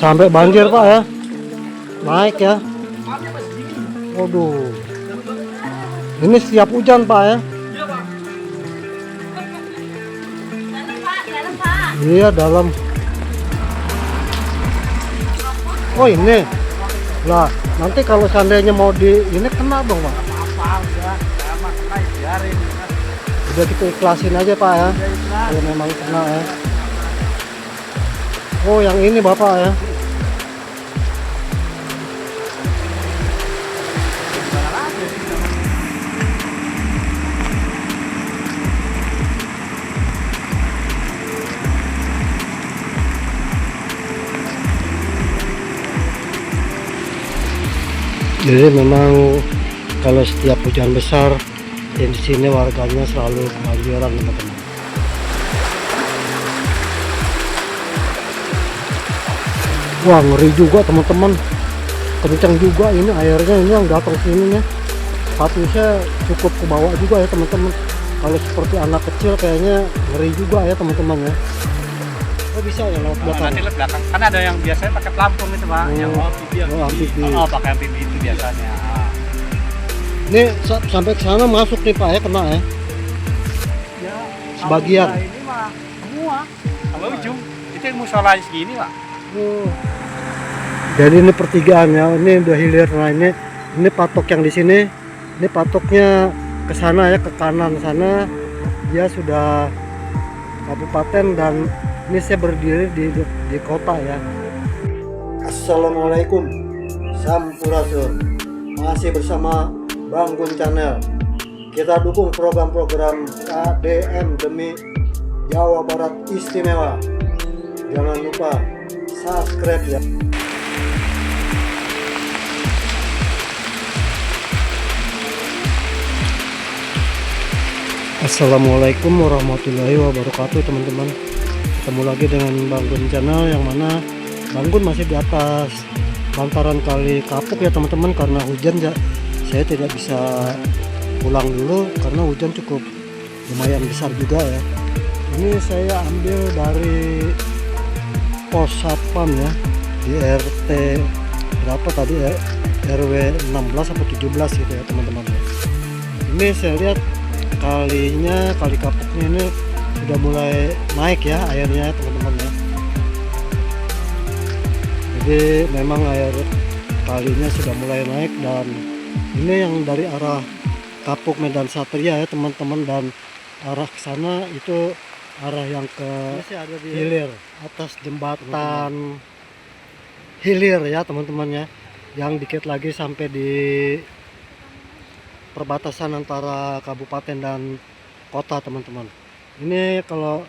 Sampai banjir Pak ya, naik ya. Waduh, ini siap hujan Pak ya. Iya dalam. Oh ini lah, nanti kalau seandainya mau di ini kena dong Pak. Udah kita ikhlasin aja Pak ya, kalau memang kena ya. Oh yang ini Bapak ya. Jadi memang kalau setiap hujan besar di sini warganya selalu kebanjiran teman-teman. Wah ngeri juga teman-teman, kencang juga ini airnya, ini yang datang sini ya. Patusnya cukup ke bawah juga ya teman-teman. Kalau seperti anak kecil kayaknya ngeri juga ya teman-teman ya. Oh bisa ya lewat belakang? Nanti lewat belakang, kan ada yang biasanya pakai pelampung itu Pak, yang amfibi. Pakai amfibi itu biasanya. Ini sampai ke sana masuk nih Pak ya, kena ya? Ya, sebagian. Ini mah semua, sampai ujung. Itu yang musola segini Pak. Oh. Jadi ini pertigaan ya, ini udah hilir. Nah ini patok yang di sini, ini patoknya ke sana ya, ke kanan sana. Dia sudah kabupaten dan ini saya berdiri di kota ya. Assalamualaikum, Sampurasun. Masih bersama Bang Gun Channel. Kita dukung program-program KDM demi Jawa Barat Istimewa. Jangan lupa subscribe ya. Assalamualaikum warahmatullahi wabarakatuh teman-teman. Ketemu lagi dengan Bang Gun Channel, yang mana Bang Gun masih di atas bantaran kali Kapuk ya teman-teman. Karena hujan ya, saya tidak bisa pulang dulu karena hujan cukup lumayan besar juga ya. Ini saya ambil dari pos satpam ya, di RT berapa tadi ya, RW 16 atau 17 gitu ya teman-teman. Ini saya lihat kali Kapuknya ini sudah mulai naik ya airnya teman-teman ya. Jadi memang air kalinya sudah mulai naik, dan ini yang dari arah Kapuk Medan Satria ya teman-teman, dan arah ke sana itu arah yang ke hilir, atas jembatan hilir ya teman-teman ya, yang dikit lagi sampai di perbatasan antara kabupaten dan kota teman-teman. Ini kalau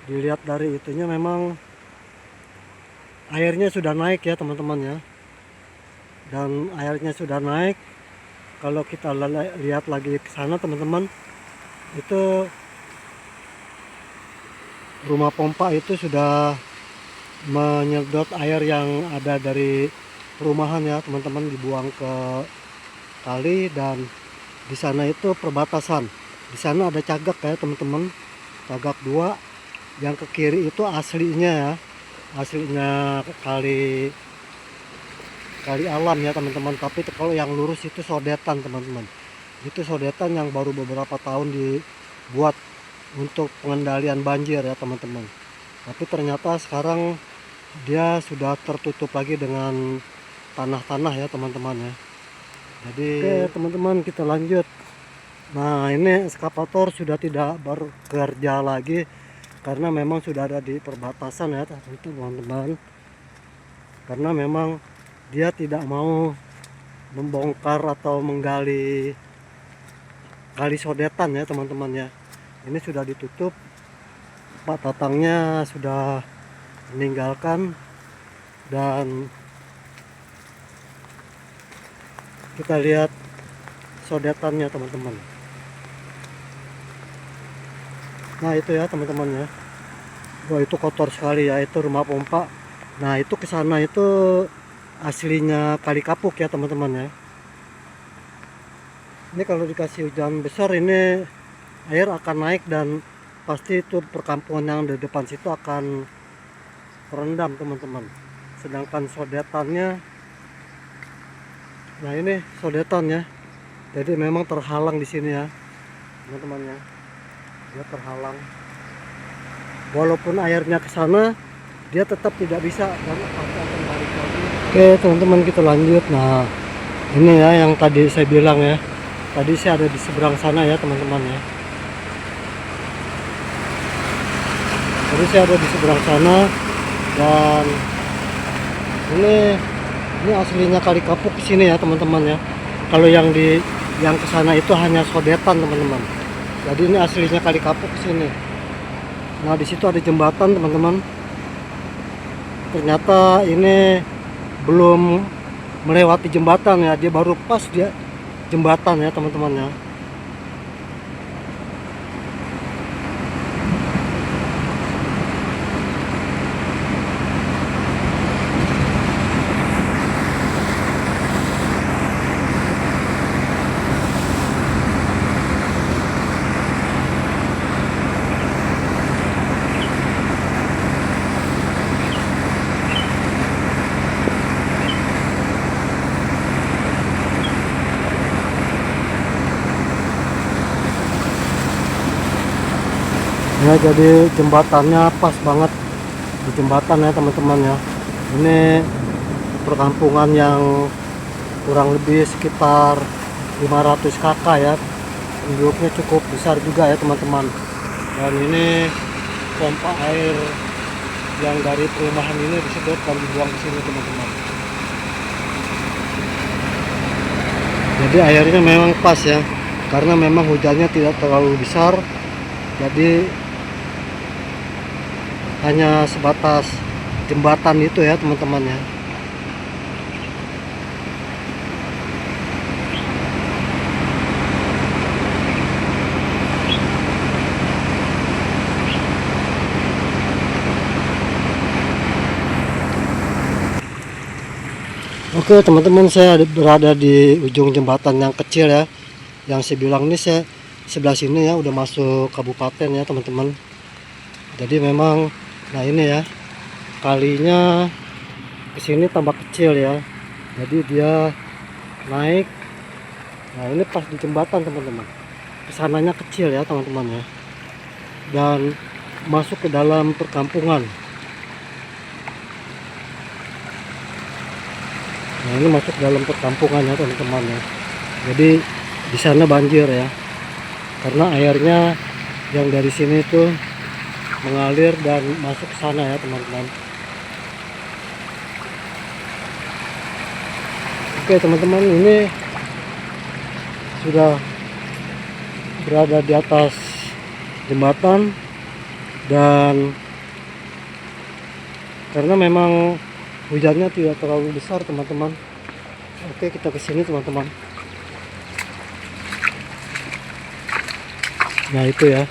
dilihat dari itunya memang airnya sudah naik ya teman-teman ya, dan airnya sudah naik. Kalau kita lihat lagi ke sana teman-teman, itu rumah pompa itu sudah menyedot air yang ada dari perumahan ya teman-teman, dibuang ke kali. Dan di sana itu perbatasan, di sana ada cagak ya teman-teman, cagak 2. Yang ke kiri itu aslinya ya, aslinya kali alam ya teman-teman. Tapi kalau yang lurus itu sodetan teman-teman, itu sodetan yang baru beberapa tahun dibuat untuk pengendalian banjir ya teman-teman. Tapi ternyata sekarang dia sudah tertutup lagi dengan tanah-tanah ya teman-teman ya. Jadi oke teman-teman, kita lanjut. Nah ini eskavator sudah tidak bekerja lagi karena memang sudah ada di perbatasan ya teman-teman. Karena memang dia tidak mau membongkar atau menggali kali sodetan ya teman-teman ya. Ini sudah ditutup, Pak Tatangnya sudah meninggalkan, dan kita lihat sodetannya teman-teman. Nah itu ya teman-teman ya. Wah itu kotor sekali ya, itu rumah pompa. Nah itu ke sana itu aslinya kali Kapuk ya teman-teman ya. Ini kalau dikasih hujan besar ini air akan naik, dan pasti itu perkampungan yang di depan situ akan terendam teman-teman. sedangkan sodetannya, nah ini sodetannya, jadi memang terhalang di sini ya teman-teman ya, dia terhalang. Walaupun airnya ke sana, dia tetap tidak bisa dan pasti akan balik lagi. Oke teman-teman, kita lanjut. Nah ini ya yang tadi saya bilang ya, tadi saya ada di seberang sana ya teman-teman ya. Tadi saya ada di seberang sana, dan ini aslinya Kali Kapuk di sini ya teman-teman ya. Kalau yang ke sana itu hanya sodetan teman-teman. Jadi ini aslinya Kali Kapuk di sini. Nah di situ ada jembatan teman-teman. Ternyata ini belum melewati jembatan ya, dia baru pas dia jembatan ya teman-teman ya. Ya jadi jembatannya pas banget di jembatan ya teman-teman ya. Ini perkampungan yang kurang lebih sekitar 500 kakak ya, penduduknya cukup besar juga ya teman-teman. Dan ini pompa air yang dari perumahan ini disedot dan dibuang ke sini teman-teman. Jadi airnya memang pas ya, karena memang hujannya tidak terlalu besar, jadi hanya sebatas jembatan itu ya teman-teman ya. Oke teman-teman, saya berada di ujung jembatan yang kecil ya, yang saya bilang ini. Saya sebelah sini ya udah masuk kabupaten ya teman-teman. Jadi memang, nah ini ya, kalinya kesini tambah kecil ya, jadi dia naik. Nah ini pas di jembatan teman-teman, kesananya kecil ya teman-teman ya, dan masuk ke dalam perkampungan. Nah ini masuk dalam perkampungan ya teman-teman ya. Jadi di sana banjir ya, karena airnya yang dari sini itu mengalir dan masuk ke sana ya teman-teman. Oke teman-teman, ini sudah berada di atas jembatan, dan karena memang hujannya tidak terlalu besar teman-teman. Oke, kita ke sini teman-teman. Nah itu ya,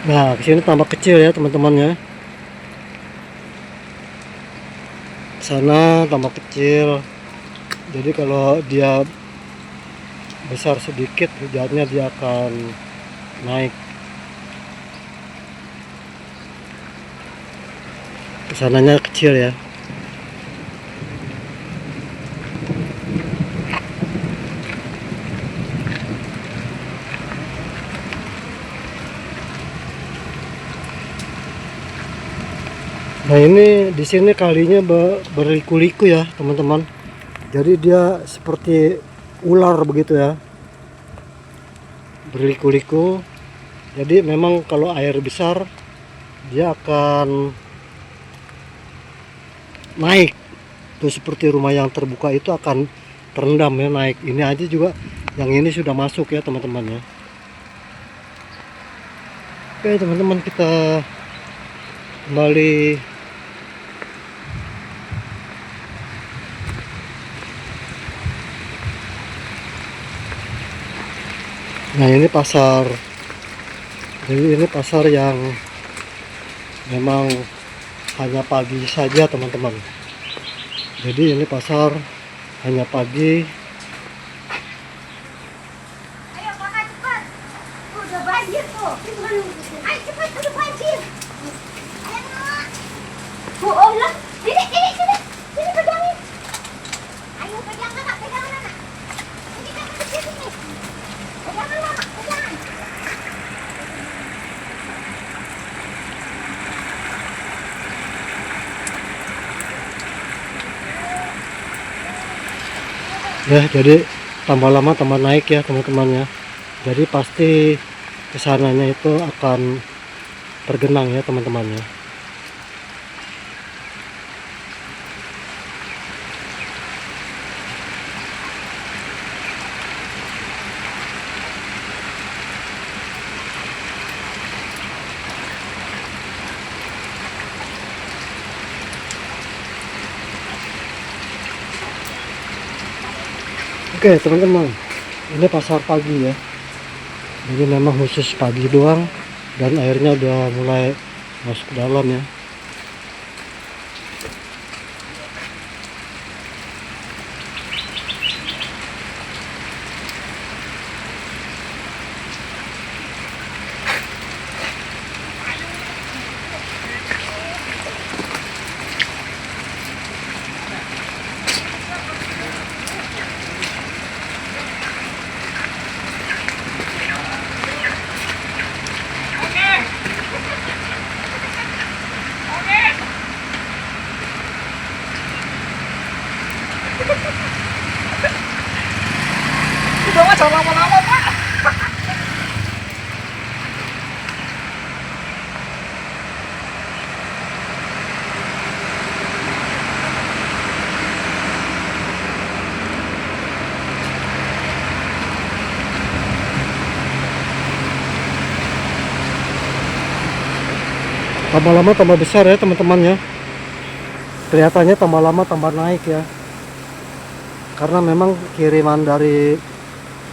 nah kesini tambah kecil ya teman-teman ya, sana tambah kecil. Jadi kalau dia besar sedikit, hujannya dia akan naik. Kesananya kecil ya. Nah ini di sini kalinya berliku-liku ya teman-teman. Jadi dia seperti ular begitu ya, berliku-liku. Jadi memang kalau air besar dia akan naik tuh, seperti rumah yang terbuka itu akan terendam ya, naik. Ini aja juga yang ini sudah masuk ya teman-teman ya. Oke teman-teman, kita kembali. Nah ini pasar, jadi ini pasar yang memang hanya pagi saja teman-teman. Jadi ini pasar hanya pagi. Ayo kakak cepat. Udah banjir tuh. Ayo cepat udah banjir. Ayo nak. Oh lah. Sini pegangin. Ayo pegang kakak, pegangan anak. Ini kakak kecil sini. Pegangan anak, pegangan. Ya, jadi tambah lama tambah naik ya teman-teman ya. Jadi pasti kesananya itu akan tergenang ya teman-teman ya. Oke teman-teman, ini pasar pagi ya. Jadi memang khusus pagi doang dan airnya udah mulai masuk ke dalam ya. Udah mah jangan lama-lama Pak. Tambah lama tambah besar ya teman-teman ya. Kelihatannya tambah lama tambah naik ya. Karena memang kiriman dari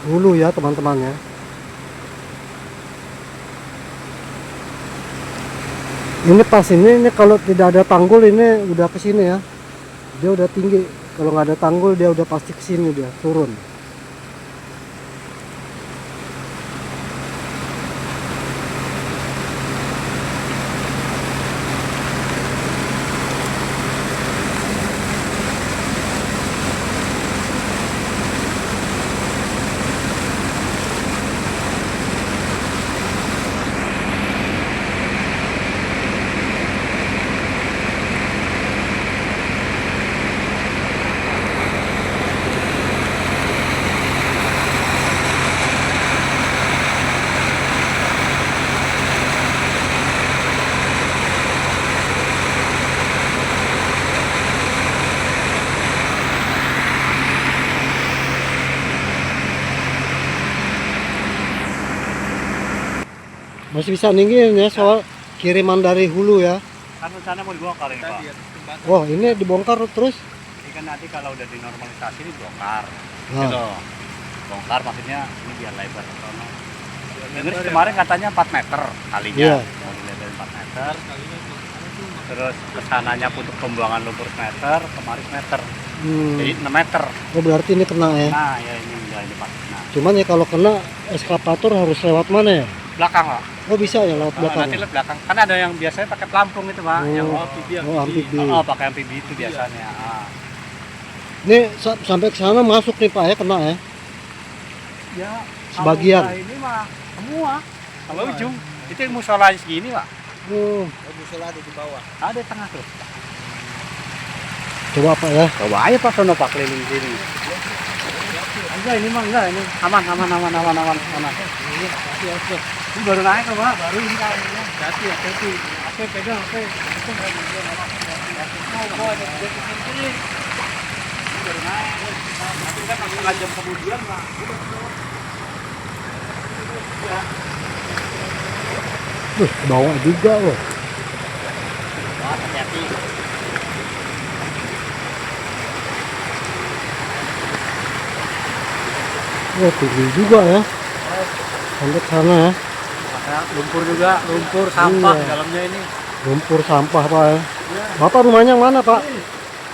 hulu ya teman-teman ya. Ini pas ini kalau tidak ada tanggul ini udah ke sini ya. Dia udah tinggi. Kalau nggak ada tanggul dia udah pasti ke sini dia turun. Masih bisa ninggin ya soal kiriman dari hulu ya. Kan rencana mau dibongkar ini Pak. Wah ini dibongkar terus. Ini kan nanti kalau udah dinormalisasi ini bongkar. Nah. Gitu. Bongkar maksudnya ini biar lebar ke sono. Dengar kemarin katanya 4 meter kalinya. Iya. Mau dilebarin 4 meter. Terus kesananya untuk pembuangan lumpur meter, kemarin meter. Jadi 6 meter. Oh berarti ini kena ya. Nah, ya ini udah ini Pak. Nah, Cuman ya kalau kena eskavator harus lewat mana ya? belakang Pak. Oh bisa ya lewat belakang. Nanti lewat belakang. Kan ada yang biasanya pakai pelampung itu Pak, yang amfibi. amfibi. Pakai amfibi itu biasanya. Ini sampai ke sana masuk nih Pak ya kena ya. Ya, Sebagian. kalau ini mah semua. Kalau ujung itu yang musola segini Pak. Oh, Musola ada di bawah. Ada di tengah tuh. coba Pak ya. Coba aja Pak sono Pak keliling sini. Enggak ini mah enggak ini aman. Ini baru naik kok Pak, baru ini kan. Hati. Oke pegang, oke. Baru naik. Nanti kan setengah jam kemudian Pak. Bawa juga loh. Wah, hati-hati. Oh tinggi juga ya. Sampai ke sana ya. Ada lumpur juga, lumpur sampah Iya. di dalamnya ini. Lumpur sampah Pak ya. Bapak rumahnya yang mana Pak?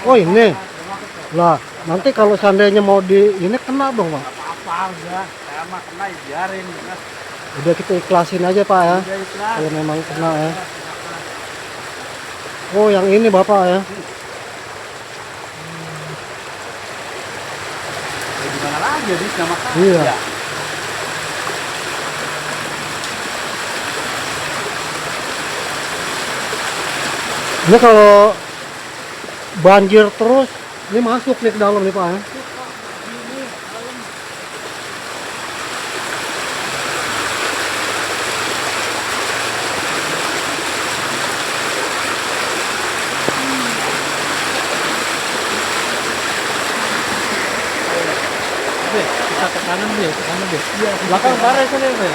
Oh ini. Rumah Lah, nanti kalau seandainya mau di ini kena dong, Pak. Apa udah, saya mah kena ya biarin. Mas. Udah kita ikhlasin aja, Pak ya. Udah ikhlas. Kalau memang kena ya. Oh, yang ini Bapak ya. Ya, gimana lagi ya, sama makan. Iya. Ya. Ini kalau banjir terus, ini masuk nih ke dalam nih Pak ya. Kita ke kanan deh, ke kanan deh. Iya, Belakang parah sini, Be.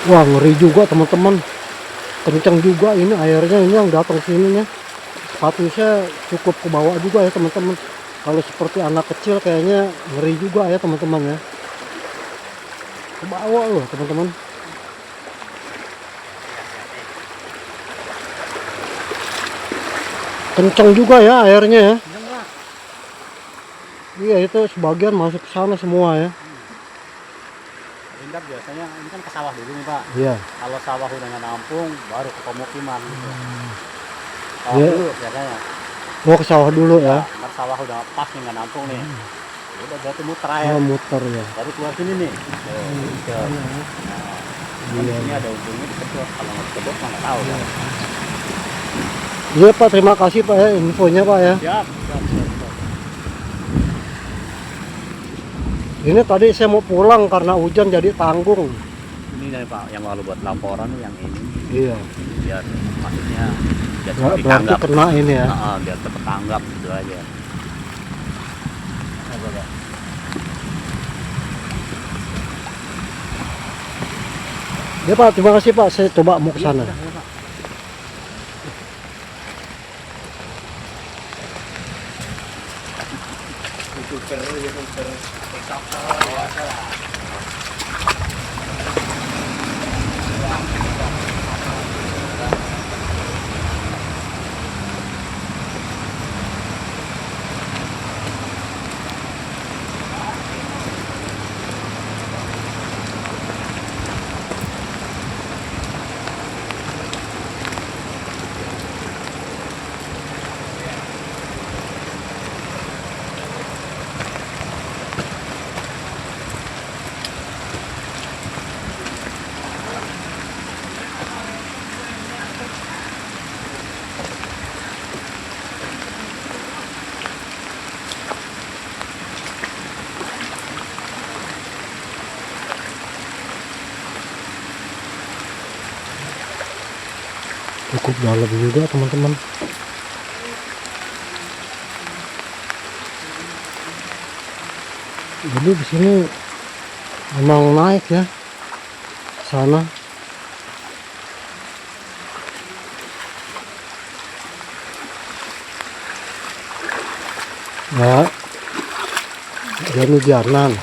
Wah, ngeri juga teman-teman. Kencang juga ini airnya, ini yang datang sininya. Statusnya cukup ke bawah juga ya teman-teman. Kalau seperti anak kecil kayaknya ngeri juga ya teman-teman ya. Ke bawah loh teman-teman. Kencang juga ya airnya ya. Iya, itu sebagian masuk ke sana semua ya. Indah biasanya ini kan ke sawah dulu nih Pak. Iya. Kalau sawah udah nggak nampung, baru ke pemukiman gitu. Sawah Iya. dulu biasanya. Mau ke sawah dulu ya. Ntar sawah udah pas nih nggak nampung nih. Ya udah berarti muter aja. Oh, muter ya. Baru keluar sini nih. Tuh, gitu. Nah, Iya. ini ada ujungnya dikedot. Kalau nggak dikedot mah nggak tahu ya. Iya Pak, terima kasih Pak ya infonya Pak ya. Siap, siap, siap, siap. Ini tadi saya mau pulang karena hujan jadi tanggung. Ini dari Pak yang lalu buat laporan nih yang ini. Iya. Biar maksudnya biar Nggak, cepat berarti ditanggap. kena ini ya. Biar cepet tanggap gitu aja. Apa, Pak? Ya Pak, terima kasih Pak. Saya coba mau ke sana. Cukup dalam juga teman-teman. Jadi di sini memang naik ya sana. Ya, jadi jalan.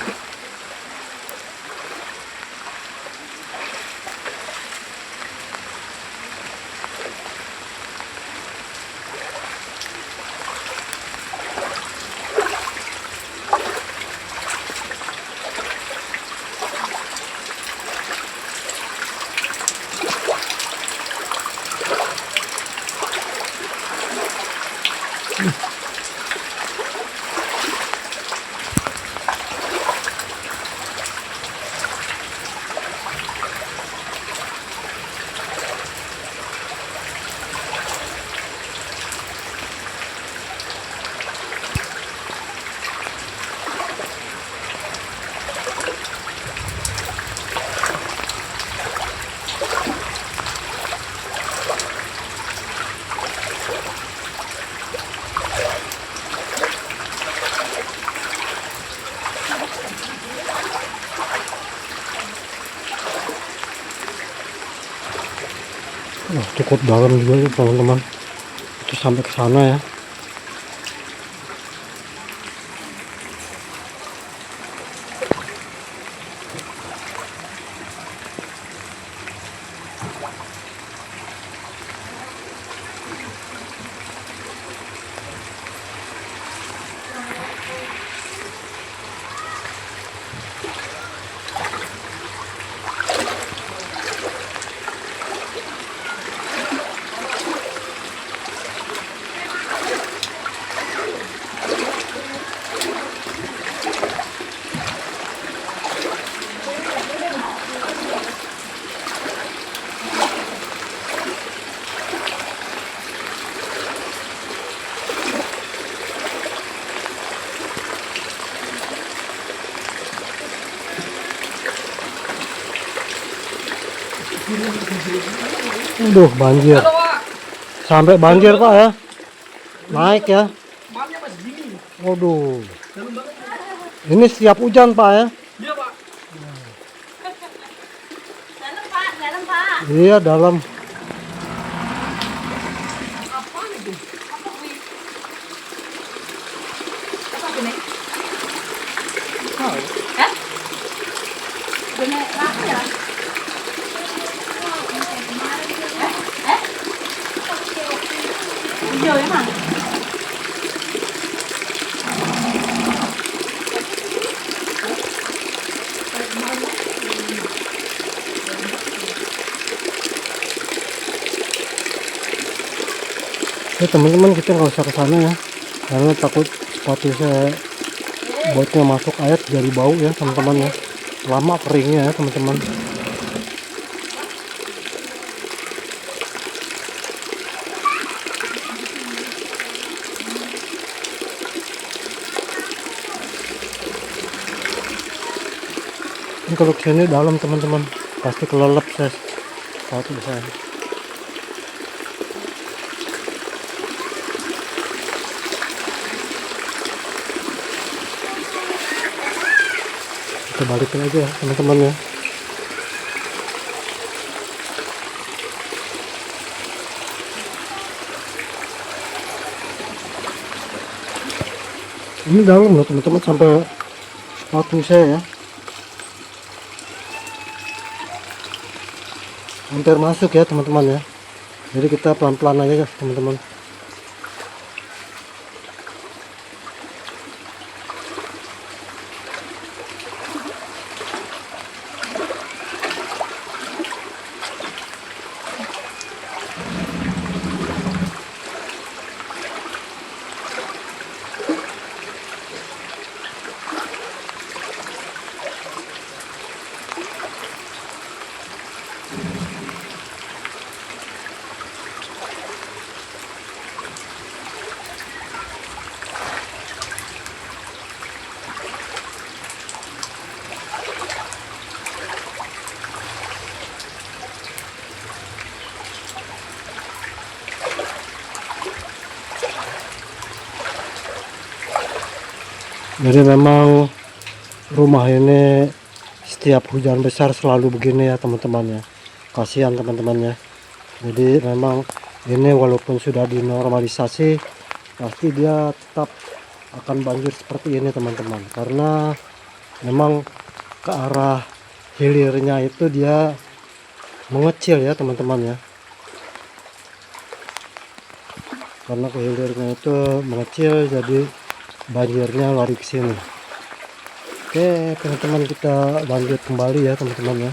Wah, cukup dalam juga ya teman-teman. Itu sampai ke sana ya. Aduh, banjir. Sampai banjir Pak ya. Naik ya. Waduh. Ini siap hujan Pak ya. Dalam Pak, dalam Pak. Iya dalam. Apa gini? Hah? Gini apa ya? Eh? Hijau emang? Ya teman-teman, kita nggak usah ke sana ya, karena takut sepatu saya botnya masuk air jadi bau ya teman-teman ya. Lama keringnya ya teman-teman. Ini kalau kesini dalam teman-teman, pasti kelelep saya sepatu saya. Kita balikin aja ya teman-teman ya. Ini dalam loh teman-teman, sampai sepatu saya ya. Hampir masuk ya teman-teman ya. Jadi kita pelan-pelan aja ya teman-teman. Jadi memang rumah ini setiap hujan besar selalu begini ya teman-teman ya. Kasihan teman-teman ya. Jadi memang ini walaupun sudah dinormalisasi, pasti dia tetap akan banjir seperti ini teman-teman. Karena memang ke arah hilirnya itu dia mengecil ya teman-teman ya. Karena ke hilirnya itu mengecil, jadi banjirnya lari ke sini. Oke teman-teman, kita lanjut kembali ya teman-teman ya.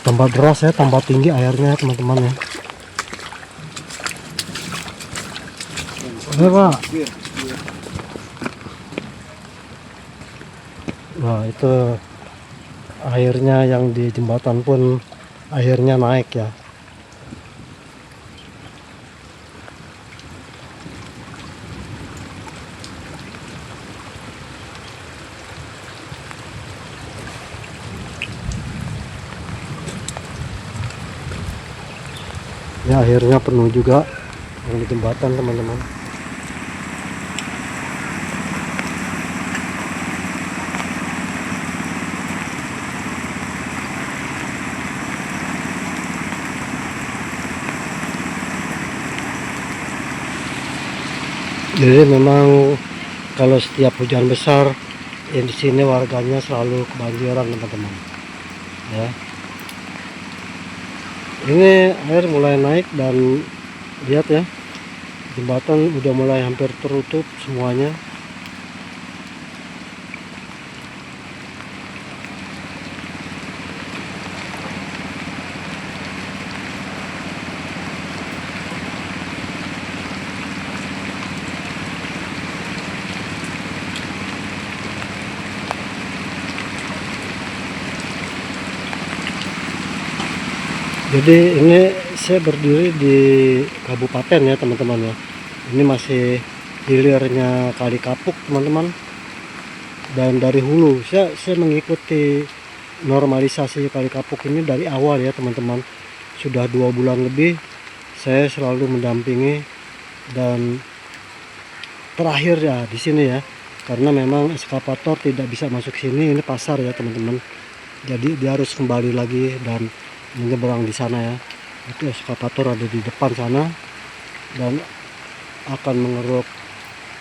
Tambah deras ya, tambah tinggi airnya teman-teman ya. Oke Pak. Nah itu airnya yang di jembatan pun airnya naik ya. Ya akhirnya penuh juga yang di jembatan teman-teman. Jadi memang kalau setiap hujan besar di sini warganya selalu kebanjiran teman-teman ya. Ini air mulai naik dan lihat ya, jembatan udah mulai hampir tertutup semuanya. Jadi ini saya berdiri di kabupaten ya teman-teman ya. Ini masih hilirnya Kali Kapuk teman-teman. Dan dari hulu saya mengikuti normalisasi Kali Kapuk ini dari awal ya teman-teman. Sudah 2 bulan lebih saya selalu mendampingi, dan terakhir ya di sini ya. Karena memang eskavator tidak bisa masuk sini, ini pasar ya teman-teman. Jadi dia harus kembali lagi dan menyeberang di sana ya. Itu eskavator ada di depan sana dan akan mengeruk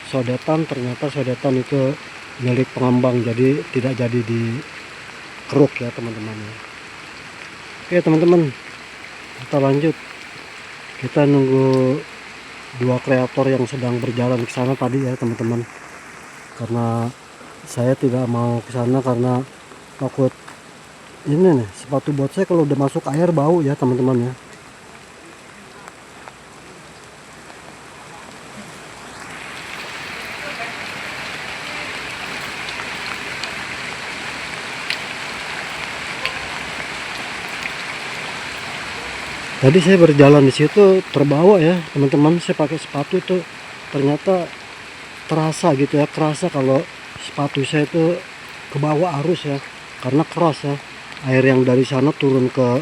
sodetan. Ternyata sodetan itu milik pengembang, jadi tidak jadi dikeruk ya teman-teman ya. Oke teman-teman, kita lanjut. Kita nunggu 2 kreator yang sedang berjalan ke sana tadi ya teman-teman. Karena saya tidak mau ke sana karena takut ini nih, sepatu bot saya kalau udah masuk air bau ya teman-teman ya. Tadi saya berjalan di situ terbawa ya teman-teman. Saya pakai sepatu itu ternyata terasa gitu ya, kerasa kalau sepatu saya itu ke bawah arus ya, karena keras ya. Air yang dari sana turun ke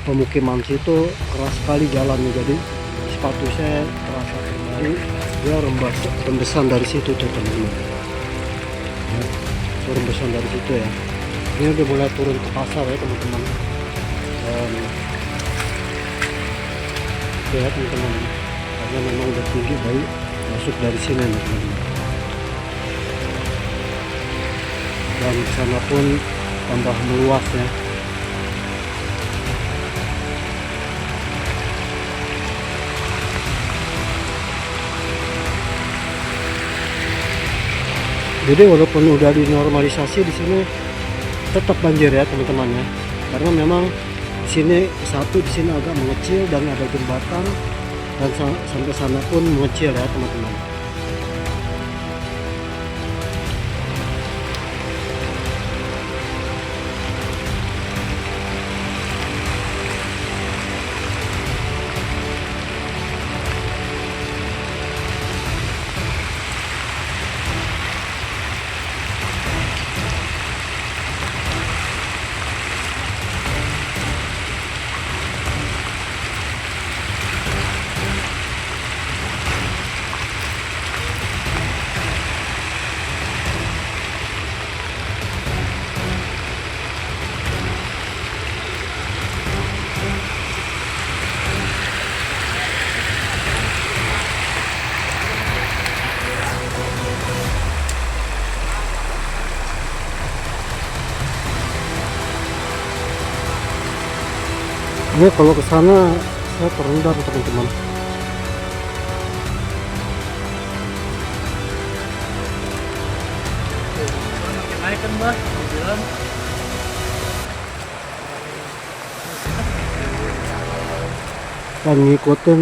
pemukiman situ keras sekali jalannya, jadi sepatu saya terasa kembali, dia rembesan dari situ tuh teman-teman ya, rembesan dari situ ya. Ini udah mulai turun ke pasar ya teman-teman. Lihat teman-teman, karena memang udah tinggi bayi masuk dari sini nih teman-teman. Dan kesana pun tambah meluas ya. Jadi walaupun udah dinormalisasi di sini tetap banjir ya teman-teman ya. Karena memang di sini di sini agak mengecil dan ada jembatan, dan sampai sana pun mengecil ya teman-teman. Ini kalau ke sana saya terendam teman-teman. Naik kan Mbak, bilang. Dan ngikutin